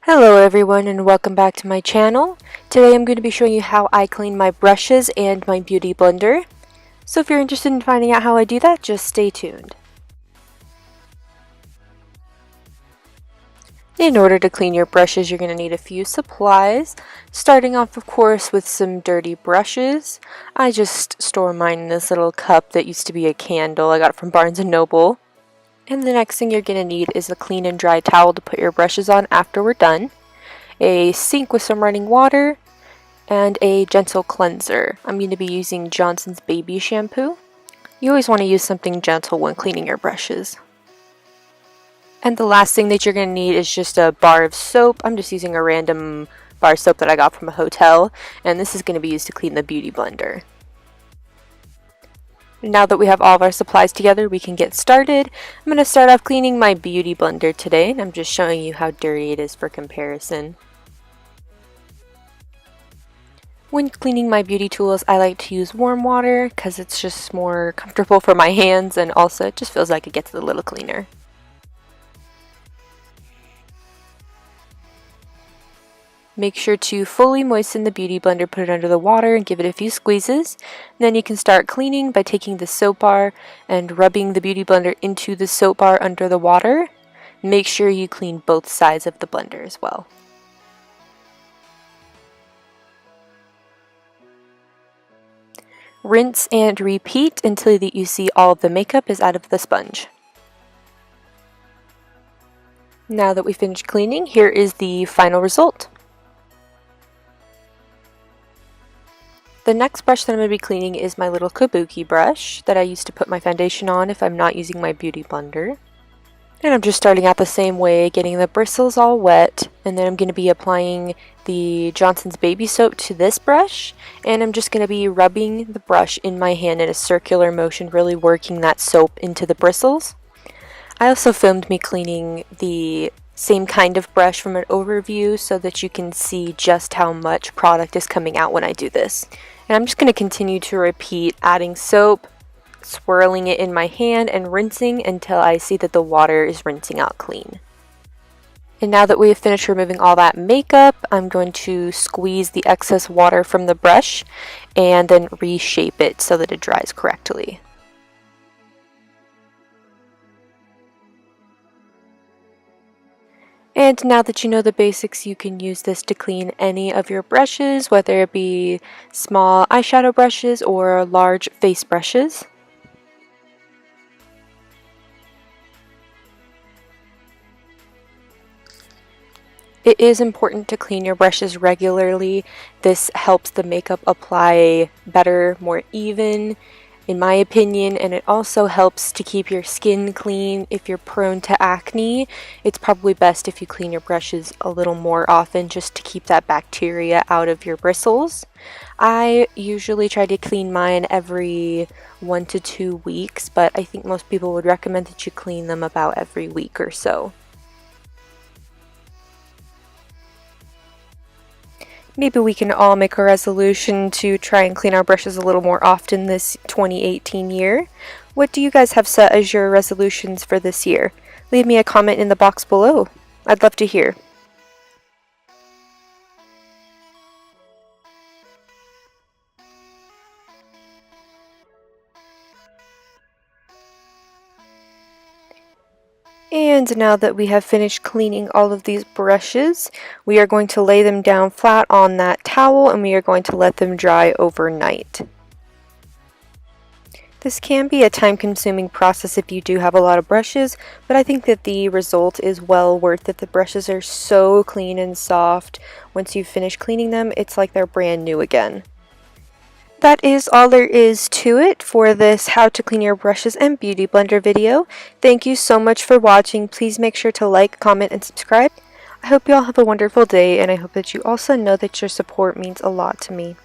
Hello everyone and welcome back to my channel. Today I'm going to be showing you how I clean my brushes and my beauty blender. So if you're interested in finding out how I do that, just stay tuned. In order to clean your brushes, you're going to need a few supplies. Starting off, of course, with some dirty brushes. I just store mine in this little cup that used to be a candle. I got it from Barnes & Noble. And the next thing you're going to need is a clean and dry towel to put your brushes on after we're done, a sink with some running water, and a gentle cleanser. I'm going to be using Johnson's baby shampoo. You always want to use something gentle when cleaning your brushes. And the last thing that you're going to need is just a bar of soap. I'm just using a random bar of soap that I got from a hotel, and this is going to be used to clean the beauty blender. Now that we have all of our supplies together, we can get started. I'm going to start off cleaning my beauty blender today, and I'm just showing you how dirty it is for comparison. When cleaning my beauty tools, I like to use warm water because it's just more comfortable for my hands, and also it just feels like it gets a little cleaner. Make sure to fully moisten the beauty blender, put it under the water, and give it a few squeezes. And then you can start cleaning by taking the soap bar and rubbing the beauty blender into the soap bar under the water. Make sure you clean both sides of the blender as well. Rinse and repeat until you see all of the makeup is out of the sponge. Now that we've finished cleaning, here is the final result. The next brush that I'm going to be cleaning is my little kabuki brush that I use to put my foundation on if I'm not using my beauty blender. And I'm just starting out the same way, getting the bristles all wet, and then I'm going to be applying the Johnson's baby soap to this brush, and I'm just going to be rubbing the brush in my hand in a circular motion, really working that soap into the bristles. I also filmed me cleaning the same kind of brush from an overview so that you can see just how much product is coming out when I do this. And I'm just going to continue to repeat adding soap, swirling it in my hand, and rinsing until I see that the water is rinsing out clean. And now that we have finished removing all that makeup, I'm going to squeeze the excess water from the brush and then reshape it so that it dries correctly. And now that you know the basics, you can use this to clean any of your brushes, whether it be small eyeshadow brushes or large face brushes. It is important to clean your brushes regularly. This helps the makeup apply better, more even, in my opinion, and it also helps to keep your skin clean. If you're prone to acne, it's probably best if you clean your brushes a little more often just to keep that bacteria out of your bristles. I usually try to clean mine every 1 to 2 weeks, but I think most people would recommend that you clean them about every week or so. Maybe we can all make a resolution to try and clean our brushes a little more often this 2018 year. What do you guys have set as your resolutions for this year? Leave me a comment in the box below. I'd love to hear. And now that we have finished cleaning all of these brushes, we are going to lay them down flat on that towel and we are going to let them dry overnight. This can be a time-consuming process if you do have a lot of brushes, but I think that the result is well worth it. The brushes are so clean and soft. Once you finish cleaning them, it's like they're brand new again. That is all there is to it for this how to clean your brushes and beauty blender video. Thank you so much for watching. Please make sure to like, comment, and subscribe. I hope you all have a wonderful day, and I hope that you also know that your support means a lot to me.